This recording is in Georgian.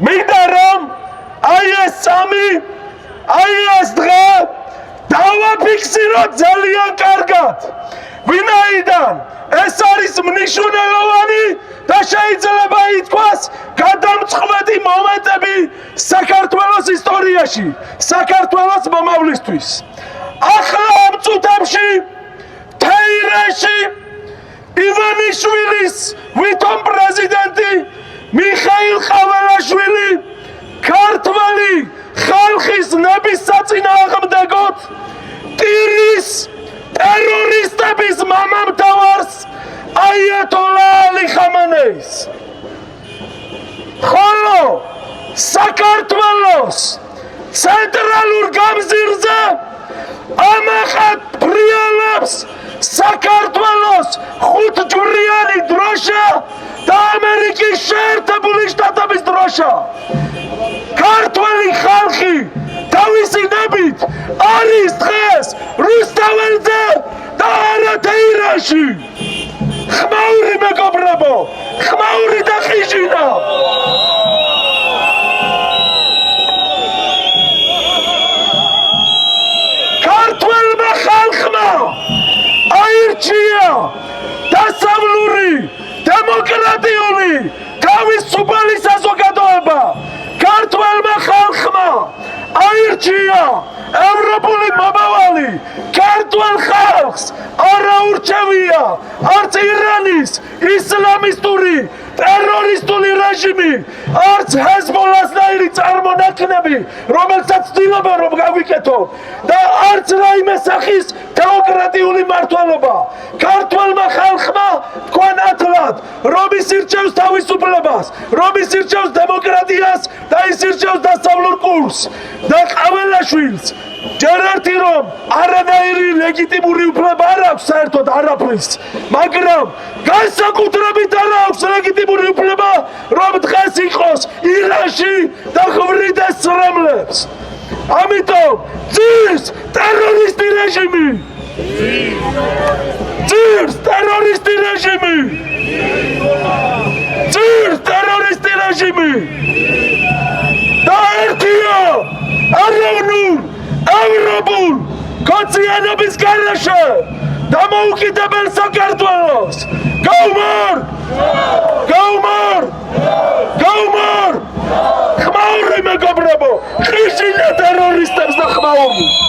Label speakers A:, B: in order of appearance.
A: მინდა რომ აი ეს წამი, აი ეს დღე დავაფიქსიროთ ძალიან კარგად. ვინაიდან ეს არის მნიშვნელოვანი და შეიძლება ითქვას გადამწყვეტი მომენტები საქართველოს ისტორიაში, საქართველოს მომავლისთვის. ახლა ამ წუთებში თეირაში ივანიშვილის ვითომ პრეზიდენტი მიხეილ ყაველაშვილი ქართველი ხალხის ნების საწინააღმდეგოდ ტირის ტერორისტების მამამთავარს აიათოლა ალი ხამანეის. ხოლო საქართველოს ცენტრალურ გამზირზე ამახატ ფრიალებს საქართველოს ხუთჯვრიანი დროშა და ამერიკის შეერთებული შტატების დროშა. ქართველი ხალხი თავისი ნებით არის დღეს რუსთაველზე და არა თეირაში. ხმაური მეგობრებო, ხმაური და ხიჟინა. ქართველმა ხალხმა აირჩია დასავლური დემოკრატიული თავისუფალი საზოგადოება. ქართველმა ხალხმა აირჩია ევროპული მომავალი. ქართველ ხალხს არ აურჩევია არც ირანის ისლამისტური ტერორისტული რეჟიმი, არც ჰეზბოლასნაირი წარმონაქმნები, რომელსაც ცდილობენ რომ გავიკეთოთ და არც რაიმე სახის დემოკრატიული მმართველობა. ქართველმა ხალხმა თქვენ ათლად რომ ის ირჩევს თავისუფლებას, რომ ის ირჩევს დემოკრატიას და ის ირჩევს დასავლურ კურსს და ყაველაშვილს ჯერ ერთი რომ არანაირი ლეგიტიმური უფლება არ აქვს საერთოდ არაფრის, მაგრამ განსაკუთრებით არ აქვს ლეგიტიმური უფლება რომ დღეს იყოს ირანში და ხვrides სრემლებს. ამიტომ ძირს ტერორისტი რეჟიმი. ძირს ტერორისტი რეჟიმი. ძირს ტერორისტი რეჟიმი. და ერთია ეროვნულ ევროპულ ქოციანობის გარეშე დამოუკიდებელ საქართველოს. Go more! Go more! Go more! ხმაური მეგობრებო, ხიჟინა ტერორისტებს და ხმაური.